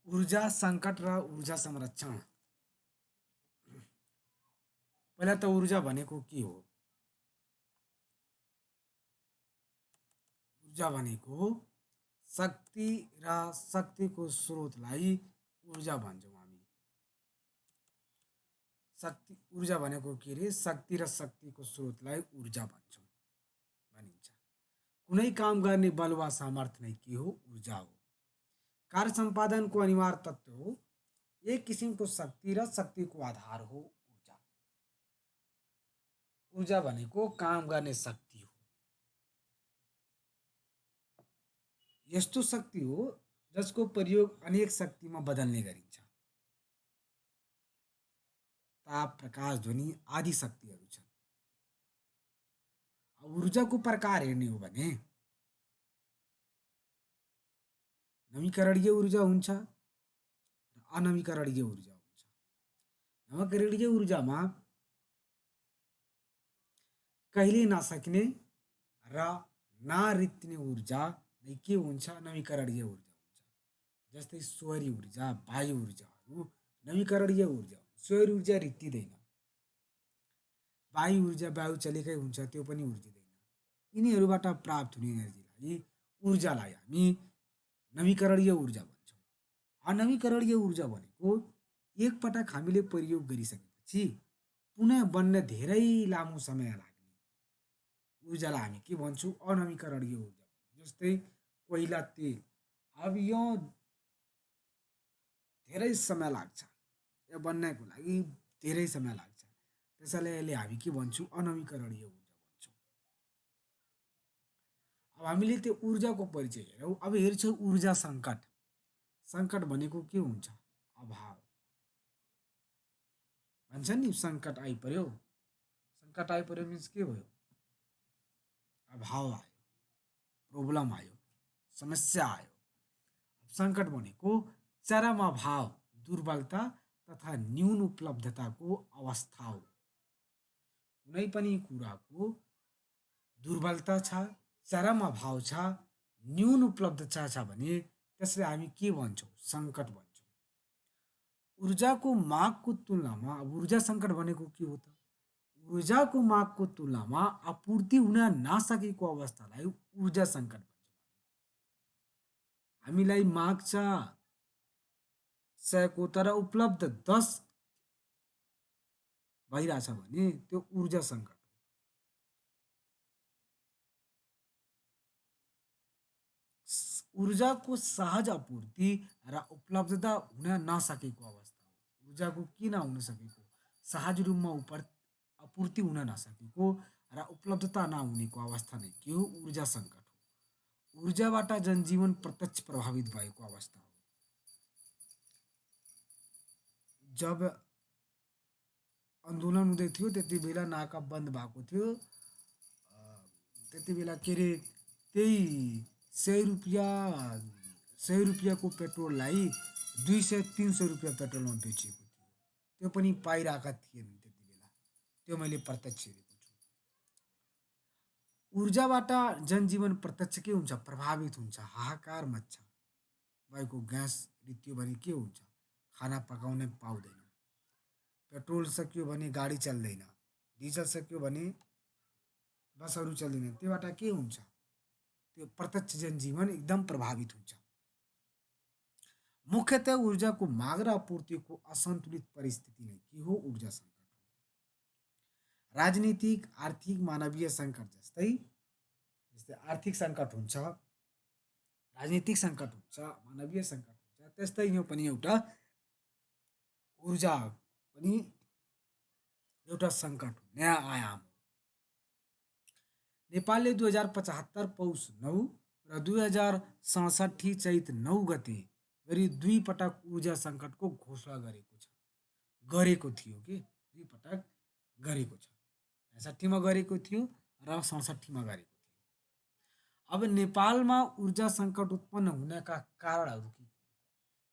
ऊर्जा सङ्कट र ऊर्जा संरक्षण। पहिला त ऊर्जा भनेको के हो? ऊर्जा भनेको शक्ति र शक्तिको स्रोतलाई ऊर्जा भन्छौँ हामी। शक्ति ऊर्जा भनेको के रे? शक्ति र शक्तिको स्रोतलाई ऊर्जा भनिन्छ। कुनै काम गर्ने बल वा सामर्थ्य नै के हो? ऊर्जा हो। कार्य सम्पादनको अनिवार्य तत्व हो। एक किसिमको शक्ति र शक्तिको आधार हो ऊर्जा। ऊर्जा भनेको काम गर्ने शक्ति हो। यस्तो शक्ति हो जसको प्रयोग अनेक शक्तिमा बदल्ने गरिन्छ। ताप, प्रकाश, ध्वनि आदि शक्तिहरू छन्। अब ऊर्जाको प्रकार हेर्ने हो भने नवीकरणीय ऊर्जा हुन्छ र अनवीकरणीय ऊर्जा हुन्छ। नवीकरणीय ऊर्जामा कहिले नसकिने र नरित्ने ऊर्जा नै के हुन्छ? नवीकरणीय ऊर्जा हुन्छ। जस्तै सौर ऊर्जा, वायु ऊर्जाहरू नवीकरणीय ऊर्जा हो। सौर ऊर्जा रित्तिँदैन। वायु ऊर्जा वायु चलेकै हुन्छ, त्यो पनि उर्जिँदैन। यिनीहरूबाट प्राप्त हुने एनर्जीलाई ऊर्जालाई हामी नवीकरणीय ऊर्जा भन्छौँ। अनवीकरणीय ऊर्जा भनेको एकपटक हामीले प्रयोग गरिसकेपछि पुनः बन्न धेरै लामो समय लाग्ने ऊर्जालाई हामी के भन्छौँ? अनवीकरणीय ऊर्जा भन्छौँ। जस्तै कोइला, तेल, अब यो धेरै समय लाग्छ, यो बन्नको लागि धेरै समय लाग्छ। त्यसैले यसले हामी के भन्छौँ? अनवीकरणीय ऊर्जा भन्छौँ। अब हामीले त्यो ऊर्जाको परिचय हेरौँ। अब हेर्छौँ ऊर्जा सङ्कट। सङ्कट भनेको के हुन्छ? अभाव भन्छ नि, सङ्कट आइपर्यो। सङ्कट आइपर्यो मिन्स के भयो? अभाव आयो, प्रब्लम आयो, समस्या आयो। सङ्कट भनेको चरम अभाव, दुर्बलता तथा न्यून उपलब्धताको अवस्था हो। कुनै पनि कुराको दुर्बलता छ, चरम अभाव छ, न्यून उपलब्धता छ भने त्यसलाई हामी के भन्छौँ? सङ्कट भन्छौँ। ऊर्जाको मागको तुलनामा अब ऊर्जा सङ्कट भनेको के हो त? ऊर्जाको मागको तुलनामा आपूर्ति हुन नसकेको अवस्थालाई ऊर्जा सङ्कट भन्छौँ। हामीलाई माग छ 100 को तर उपलब्ध 10 भइरहेछ भने त्यो ऊर्जा सङ्कट हो। ऊर्जाको सहज आपूर्ति र उपलब्धता हुन नसकेको अवस्था हो। ऊर्जाको किन हुन सकेको? सहज रूपमा आपूर्ति हुन नसकेको र उपलब्धता नहुनेको अवस्था नै के हो? ऊर्जा सङ्कट हो। ऊर्जाबाट जनजीवन प्रत्यक्ष प्रभावित भएको अवस्था हो। जब आन्दोलन हुँदै थियो त्यति बेला नाका बन्द भएको थियो। त्यति बेला के अरे त्यही 100 रुपियाँको पेट्रोललाई 200-300 रुपियाँ पेट्रोलमा बेचिएको थियो। त्यो पनि पाइरहेका थिएनन् त्यति बेला। त्यो मैले प्रत्यक्ष हेरेको छु। ऊर्जाबाट जनजीवन प्रत्यक्ष के हुन्छ? प्रभावित हुन्छ। हाहाकार मच्छ। भएको ग्यास रित्यो भने के हुन्छ? खाना पकाउन पाउँदैन। पेट्रोल सक्यो भने गाडी चल्दैन। डिजल सक्यो भने बसहरू चल्दैन। त्योबाट के हुन्छ? त्यो प्रत्यक्ष जनजीवन एकदम प्रभावित हुन्छ। मुख्यतः ऊर्जाको माग र आपूर्तिको असन्तुलित परिस्थिति नै के हो? ऊर्जा सङ्कट हो। राजनीतिक, आर्थिक, मानवीय सङ्कट जस्तै आर्थिक सङ्कट हुन्छ, राजनीतिक सङ्कट हुन्छ, मानवीय सङ्कट हुन्छ, त्यस्तै यो पनि एउटा ऊर्जा पनि एउटा सङ्कट हो, नयाँ आयाम हो। नेपालले 2075 पौष 9 र 2067 चैत 9 गते गरी 2 पटक ऊर्जा सङ्कटको घोषणा गरेको थियो कि 2 पटक गरेको छ। 65 मा गरेको थियो र 67 मा गरेको थियो। अब नेपालमा ऊर्जा सङ्कट उत्पन्न हुनका कारणहरू के?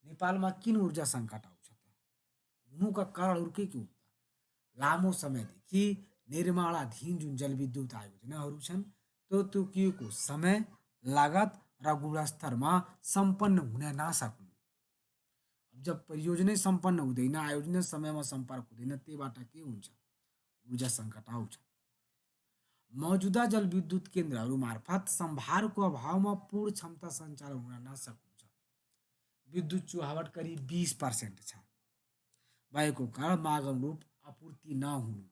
नेपालमा किन ऊर्जा सङ्कट आउँछ त? हुनुका कारणहरू के हुन्छ? लामो समयदेखि निर्माणाधीन जुन जलविद्युत आयोजनाहरू छन् त्यो तोकिएको समय, लागत र गुणस्तरमा सम्पन्न हुन नसक्नु, अब जब परियोजना सम्पन्न हुँदैन, आयोजना समयमा सम्पर्क हुँदैन, त्यहीबाट के हुन्छ? ऊर्जा सङ्कट आउँछ। मौजूदा जलविद्युत केन्द्रहरू मार्फत सम्भारको अभावमा पूर्ण क्षमता सञ्चालन हुन नसक्नुछ। विद्युत चुहावट करिब 20% छ भएको कारण माग अनुरूप आपूर्ति नहुनु।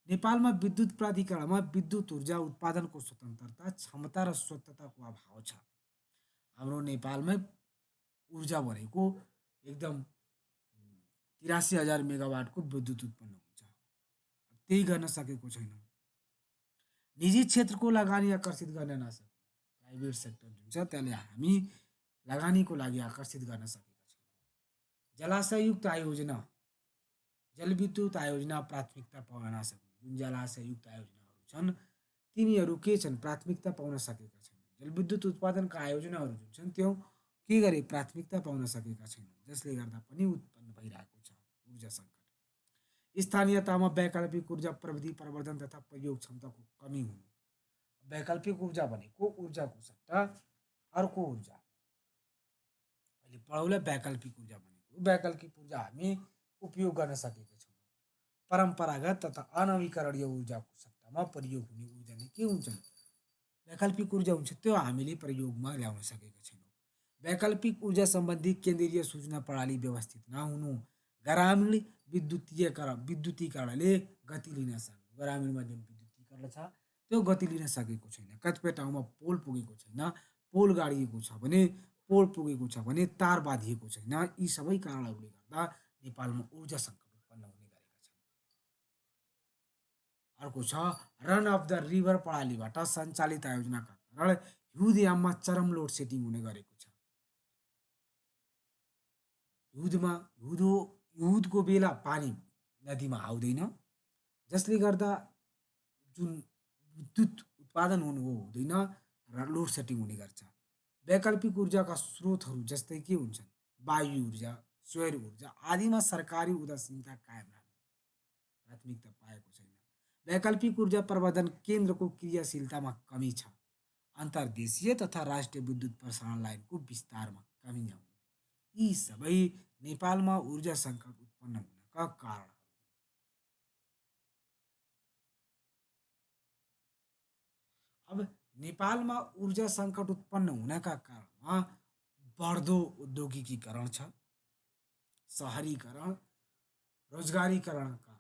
नेपालमा विद्युत प्राधिकरणमा विद्युत ऊर्जा उत्पादनको स्वतन्त्रता, क्षमता र स्वतन्त्रताको अभाव छ। हाम्रो नेपालमै ऊर्जा भनेको एकदम 83,000 मेगावाटको विद्युत उत्पन्न हुन्छ। त्यही गर्न सकेको छैनौँ। निजी क्षेत्रको लगानी आकर्षित गर्न नसक्नु। प्राइभेट सेक्टर जुन छ त्यसले हामी लगानीको लागि आकर्षित गर्न सकेका छैनौँ। जलाशययुक्त आयोजना, जलविद्युत आयोजना प्राथमिकता पाउन नसक्नु। जुन जलाशययुक्त आयोजनाहरू छन् तिनीहरू के छन्? प्राथमिकता पाउन सकेका छैनन्। जलविद्युत उत्पादनका आयोजनाहरू जुन छन् त्यो के गरे? प्राथमिकता पाउन सकेका छैनन्, जसले गर्दा पनि उत्पन्न भइरहेको छ ऊर्जा सङ्कट। स्थानीय तहमा वैकल्पिक ऊर्जा प्रविधि प्रवर्धन तथा प्रयोग क्षमताको कमी हुनु। वैकल्पिक ऊर्जा भनेको ऊर्जाको सट्टा अर्को ऊर्जा, अहिले पढौँला वैकल्पिक ऊर्जा भनेको। वैकल्पिक ऊर्जा हामी उपयोग गर्न सकेका छैनौँ। परम्परागत तथा अनवीकरणीय ऊर्जाको सट्टामा प्रयोग हुने ऊर्जा नै के हुन्छन्? वैकल्पिक ऊर्जा हुन्छ। त्यो हामीले प्रयोगमा ल्याउन सकेका छैनौँ। वैकल्पिक ऊर्जा सम्बन्धी केन्द्रीय सूचना प्रणाली व्यवस्थित नहुनु। ग्रामीण विद्युतीकरणले गति लिन सक्नु। ग्रामीणमा जुन विद्युतीकरण छ त्यो गति लिन सकेको छैन। कतिपय ठाउँमा पोल पुगेको छैन, पोल गाडिएको छ भने, पोल पुगेको छ भने तार बाँधिएको छैन। यी सबै कारणहरूले गर्दा नेपालमा ऊर्जा सङ्कट उत्पन्न हुने गरेका छन्। अर्को छ रन अफ द रिभर प्रणालीबाट सञ्चालित आयोजनाका कारण हिउँद याममा चरम लोड सेडिङ हुने गरेको छ। हिउँदको बेला पानी नदीमा आउँदैन, जसले गर्दा जुन विद्युत उत्पादन हुँदैन र लोड सेडिङ हुने गर्छ। वैकल्पिक ऊर्जाका स्रोतहरू जस्तै के हुन्छन्? वायु ऊर्जा, सौर ऊर्जा आदिमा सरकारी उदासीनता कायम रहनु। प्राथमिकता पाएको छैन। वैकल्पिक ऊर्जा प्रवर्धन केन्द्रको क्रियाशीलतामा कमी छ। अन्तर्देशीय तथा राष्ट्रिय विद्युत प्रसारण लाइनको विस्तारमा कमी आउनु। यी सबै नेपालमा ऊर्जा सङ्कट उत्पन्न हुनका कारण। अब नेपालमा ऊर्जा सङ्कट उत्पन्न हुनका कारणमा बढ्दो औद्योगिकीकरण छ, सहरीकरण, रोजगारीकरणका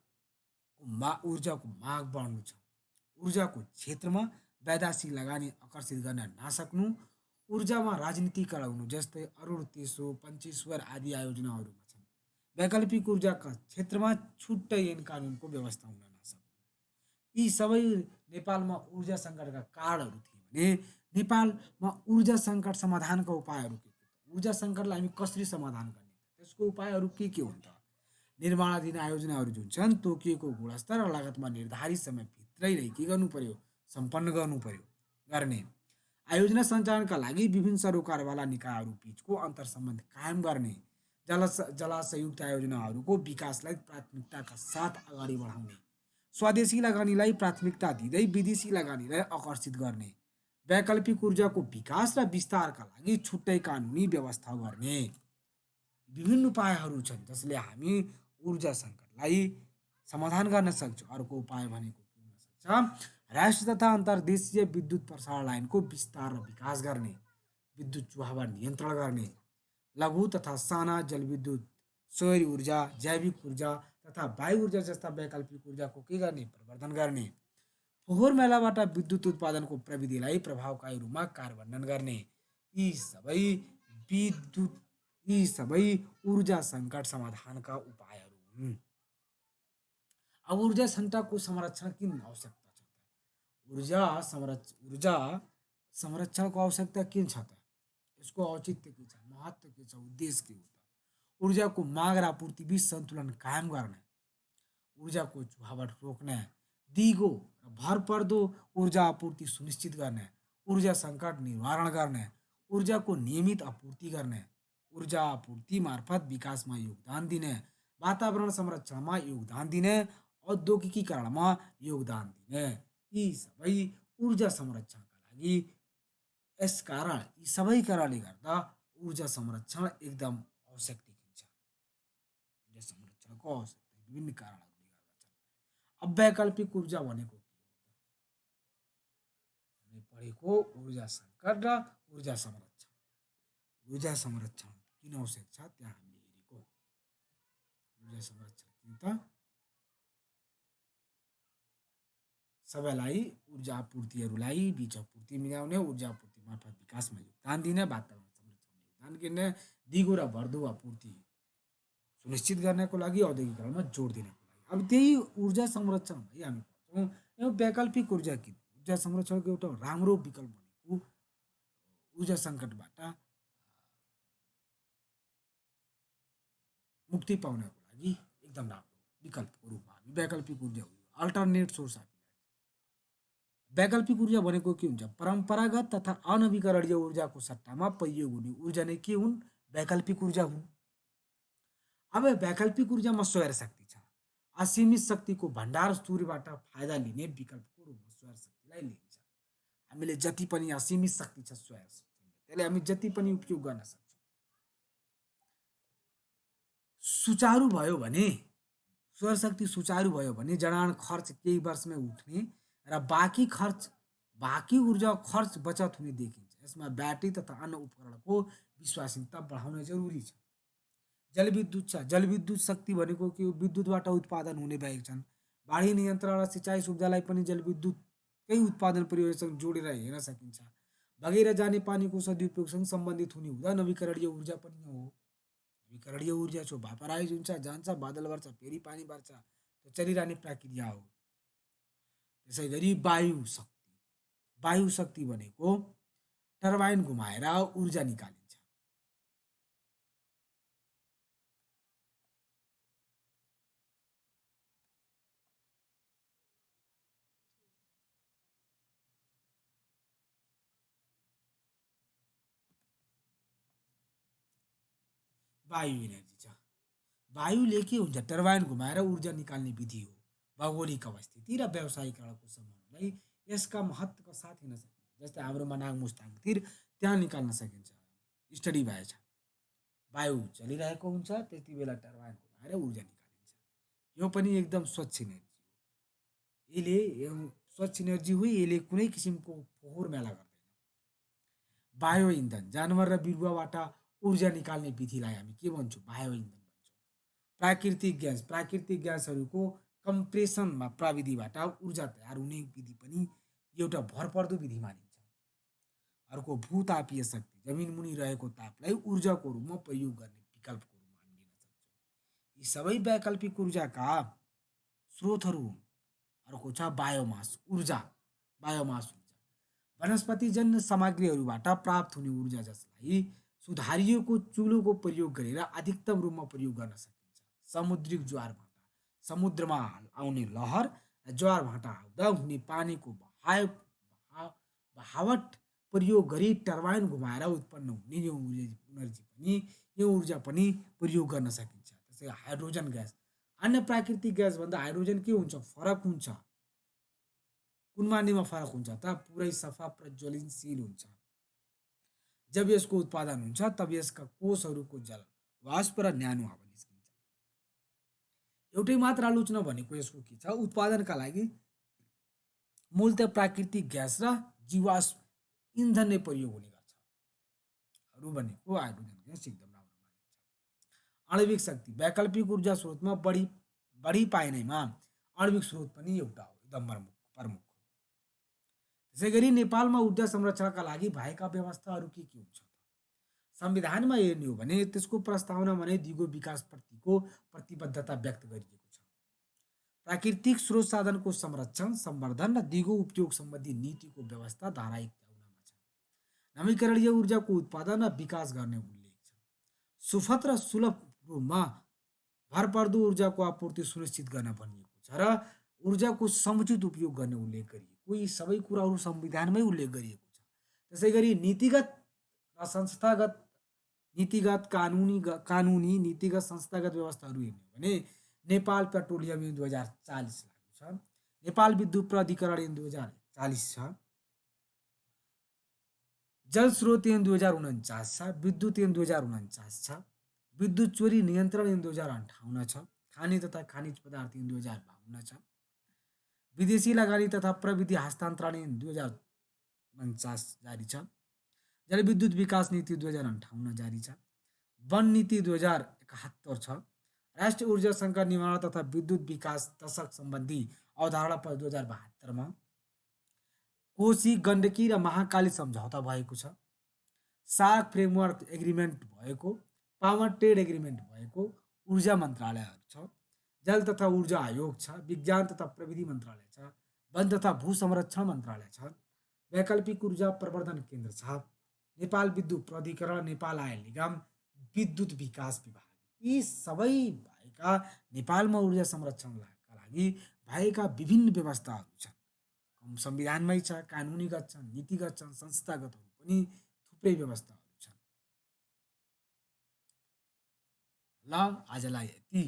ऊर्जाको माग बढ्नु छ। ऊर्जाको क्षेत्रमा वैदेशिक लगानी आकर्षित गर्न नसक्नु। ऊर्जामा राजनीतिकरण हुनु, जस्तै अरुण तेसो, पञ्चेश्वर आदि आयोजनाहरूमा छन्। वैकल्पिक ऊर्जाका क्षेत्रमा छुट्टै ऐन कानुनको व्यवस्था हुन नसक्नु। यी सबै नेपालमा ऊर्जा सङ्कटका कारणहरू थिए भने नेपालमा ऊर्जा सङ्कट समाधानका उपायहरू के के? ऊर्जा सङ्कटलाई हामी कसरी समाधान गर्ने? त्यसको उपायहरू के हुन् त? निर्माणाधीन आयोजनाहरू जुन छन् तोकिएको गुणस्तर र लागतमा निर्धारित समयभित्रै रही के गर्नु पर्यो? सम्पन्न गर्नु पर्यो गर्ने। आयोजना सञ्चालनका लागि विभिन्न सरोकारवाला निकायहरू बिचको अन्तर्सम्बन्ध कायम गर्ने। जलाशययुक्त आयोजनाहरूको विकासलाई प्राथमिकताका साथ अगाडि बढाउने। स्वदेशी लगानीलाई प्राथमिकता दिँदै विदेशी लगानीलाई आकर्षित गर्ने। वैकल्पिक ऊर्जाको विकास र विस्तारका लागि छुट्टै कानुनी व्यवस्था गर्ने। विभिन्न उपायहरू छन् जसले हामी ऊर्जा सङ्कटलाई समाधान गर्न सक्छौँ। अर्को उपाय भनेको के हुन सक्छ? राष्ट्रिय तथा अन्तर्देशीय विद्युत प्रसारण लाइनको विस्तार र विकास गर्ने। विद्युत चुहावट नियन्त्रण गर्ने। लघु तथा साना जलविद्युत, सौर ऊर्जा, जैविक ऊर्जा तथा वायु ऊर्जा जस्ता वैकल्पिक ऊर्जाको के गर्ने? प्रवर्धन गर्ने। फोहोर मैलाबाट विद्युत उत्पादनको प्रविधिलाई प्रभावकारी रूपमा कार्यान्वयन गर्ने। यी सबै ऊर्जा सङ्कट समाधानका उपायहरू हुन्। अब ऊर्जा क्षमताको संरक्षण किन आवश्यकता छ? ऊर्जा संरक्षणको आवश्यकता किन छ त? यसको औचित्य के छ? महत्त्व के छ? उद्देश्य के हो त? ऊर्जाको माग र आपूर्ति बीच सन्तुलन कायम गर्ने, ऊर्जाको चुहावट रोक्ने, दिगो र भरपर्दो ऊर्जा आपूर्ति सुनिश्चित गर्ने, ऊर्जा सङ्कट निवारण गर्ने, ऊर्जाको नियमित आपूर्ति गर्ने, ऊर्जा आपूर्ति मार्फत विकासमा योगदान दिने, वातावरण संरक्षणमा योगदान दिने, औद्योगिकीकरणमा योगदान दिने। यी सबै ऊर्जा संरक्षणका लागि यी सबै कारणले गर्दा ऊर्जा संरक्षण एकदम आवश्यक देखिन्छ। ऊर्जा संरक्षणको आवश्यकता विभिन्न कारणहरूले गर्दा छन्। अब वैकल्पिक ऊर्जा भनेको के हो त? हामीले पढेको ऊर्जा सङ्कट र ऊर्जा संरक्षण। ऊर्जा संरक्षण किन आवश्यक छ त्यहाँ हामीले हेरेको। ऊर्जा संरक्षण किन त सबैलाई ऊर्जा आपूर्तिहरूलाई बीच आपूर्ति मिलाउने, ऊर्जा आपूर्ति मार्फत विकासमा योगदान दिने, वातावरण संरक्षणमा योगदान गर्ने, दिगो र बढ्दो आपूर्ति सुनिश्चित गर्नको लागि, औद्योगिकरणमा जोड दिनको लागि। अब त्यही ऊर्जा संरक्षण है हामी पढ्छौँ। यो वैकल्पिक ऊर्जा किन? ऊर्जा संरक्षणको एउटा राम्रो विकल्प भनेको ऊर्जा सङ्कटबाट मुक्ति पाउनको लागि एकदम राम्रो विकल्पको रूपमा हामी वैकल्पिक ऊर्जा हो, अल्टरनेट सोर्स अफ एनर्जी। वैकल्पिक ऊर्जा भनेको के हुन्छ? परम्परागत तथा अनवीकरणीय ऊर्जाको सट्टामा प्रयोग हुने ऊर्जा नै के हुन्? वैकल्पिक ऊर्जा हुन्। अब वैकल्पिक ऊर्जामा सौर शक्ति छ। असीमित शक्तिको भण्डार सूर्यबाट फाइदा लिने विकल्पको रूपमा सौर शक्तिलाई लिन्छ। हामीले जति पनि असीमित शक्ति छ सौर शक्ति, त्यसले हामी जति पनि उपयोग गर्न सक्छौँ। सुचारू भयो भने, सौर शक्ति सुचारू भयो भने जडान खर्च केही वर्षमै उठ्ने र बाँकी ऊर्जा खर्च बचत हुने देखिन्छ। यसमा ब्याट्री तथा अन्य उपकरणको विश्वसनीयता बढाउन जरुरी छ। जलविद्युत छ। जलविद्युत शक्ति भनेको के हो? विद्युतबाट उत्पादन हुने भएका छन्। बाढी नियन्त्रण र सिँचाइ सुविधालाई पनि जलविद्युतकै उत्पादन परियोजनासँग जोडेर हेर्न सकिन्छ। बगेर जाने पानीको सदुपयोगसँग सम्बन्धित हुने हुँदा नवीकरणीय ऊर्जा पनि हो। नवीकरणीय ऊर्जा जो भापराइज हुन्छ, जान्छ, बादल बढ्छ, फेरि पानी बढ्छ, त्यो चलिरहने प्रक्रिया हो। त्यसै गरी वायु शक्ति। वायु शक्ति भनेको टर्बाइन घुमाएर ऊर्जा निकालिन्छ। वायु एनर्जी छ। वायुले के हुन्छ? टर्बाइन घुमाएर ऊर्जा निकाल्ने विधि हो। भौगोलिक अवस्थिति र व्यावसायिकरणको सम्बन्धलाई यसका महत्त्वका साथ हेर्न सकिन्छ। जस्तै हाम्रो मनाङ मुस्ताङतिर त्यहाँ निकाल्न सकिन्छ, स्टडी भएछ। वायु चलिरहेको हुन्छ, त्यति बेला टर्बाइन घुमाएर ऊर्जा निकालिन्छ। यो पनि एकदम स्वच्छ एनर्जी हो। यसले स्वच्छ एनर्जी हो, यसले कुनै किसिमको फोहोर मेला गर्दैन। बायो इन्धन, जानवर र बिरुवाबाट ऊर्जा निकाल्ने विधिलाई हामी के भन्छौँ? बायो इन्धन भन्छौँ। प्राकृतिक ग्यासहरूको कम्प्रेसनमा प्रविधिबाट ऊर्जा तयार हुने विधि पनि एउटा भरपर्दो विधि मानिन्छ। अर्को भूतापीय शक्ति, जमिन मुनि रहेको तापलाई ऊर्जाको रूपमा प्रयोग गर्ने विकल्पको रूपमा हामी लिन सक्छौँ। यी सबै वैकल्पिक ऊर्जाका स्रोतहरू हुन्। अर्को छ बायोमास ऊर्जा। बायोमास ऊर्जा वनस्पतिजन्य सामग्रीहरूबाट प्राप्त हुने ऊर्जा, जसलाई सुधारिएको चुलोको प्रयोग गरेर अधिकतम रूपमा प्रयोग गर्न सकिन्छ। समुद्रिक ज्वार भाटा, समुद्रमा आउने लहर र ज्वार भाटा आउँदा हुने पानीको बहावट प्रयोग गरी टर्बाइन घुमाएर उत्पन्न हुने यो ऊर्जा पनि प्रयोग गर्न सकिन्छ। त्यसै हाइड्रोजन ग्यास, अन्य प्राकृतिक ग्यास भन्दा हाइड्रोजन के हुन्छ? फरक हुन्छ। कुन मानेमा फरक हुन्छ त? पुरै सफा प्रज्वलनशील हुन्छ। जब यसको उत्पादन हुन्छ तब यसका कोषहरूको जल वाष्प र न्यानो हावा निस्किन्छ। एउटै मात्र आलोचना भनेको यसको के छ? उत्पादनका लागि मूलतः प्राकृतिक ग्यास र जीवाश्म इन्धन नै प्रयोग हुने गर्छ। अरू भनेको हाइड्रोजन ग्यास एकदम राम्रो मानिन्छ। आणविक शक्ति, वैकल्पिक ऊर्जा स्रोतमा बढी पाइनेमा आणविक स्रोत पनि एउटा हो, एकदम प्रमुख। त्यसै गरी नेपालमा ऊर्जा संरक्षणका लागि भएका व्यवस्थाहरू के हुन्छ त? संविधानमा हेर्ने हो भने त्यसको प्रस्तावना भने दिगो विकासप्रतिको प्रतिबद्धता व्यक्त गरिएको छ। प्राकृतिक स्रोत साधनको संरक्षण, संवर्धन र दिगो उपयोग सम्बन्धी नीतिको व्यवस्था धारा 51 छ। नवीकरणीय ऊर्जाको उत्पादन र विकास गर्ने उल्लेख छ। सुपथ र सुलभ रूपमा भरपर्दो ऊर्जाको आपूर्ति सुनिश्चित गर्न भनिएको छ र ऊर्जाको समुचित उपयोग गर्ने उल्लेख गरिएको। यी सबै कुराहरू संविधानमै उल्लेख गरिएको छ। त्यसै गरी नीतिगत र संस्थागत कानुनी नीतिगत संस्थागत व्यवस्थाहरू हेर्ने हो भने नेपाल पेट्रोलियम ऐन 2040 लागू छ। नेपाल विद्युत प्राधिकरण ऐन 2040 छ। जल स्रोत ऐन 2049 छ। विद्युत ऐन 2049 छ। विद्युत चोरी नियन्त्रण ऐन 2058 छ। खानी तथा खनिज पदार्थ ऐन 2052 छ। विदेशी लगानी तथा प्रविधि हस्तान्तरण ऐन 2049 जारी छ। जलविद्युत विकास नीति 2058 जारी छ। वन नीति 2071 छ। राष्ट्रिय ऊर्जा सङ्कट निवारण तथा विद्युत विकास दशक सम्बन्धी अवधारणा पत्र 2072 मा कोशी गण्डकी र महाकाली सम्झौता भएको छ। सार्क फ्रेमवर्क एग्रिमेन्ट भएको, पावर ट्रेड एग्रिमेन्ट भएको, ऊर्जा मन्त्रालयहरू छ। जल तथा ऊर्जा आयोग छ। विज्ञान तथा प्रविधि मन्त्रालय छ। वन तथा भू संरक्षण मन्त्रालय छ। वैकल्पिक ऊर्जा प्रवर्धन केन्द्र छ। नेपाल विद्युत प्राधिकरण, नेपाल आयल निगम, विद्युत विकास विभाग, यी सबै भएका नेपालमा ऊर्जा संरक्षणका लागि भएका विभिन्न व्यवस्थाहरू छन्। संविधानमै छ, कानुनीगत छन्, नीतिगत छन्, संस्थागतहरू पनि थुप्रै व्यवस्थाहरू छन्। ल आजलाई यति।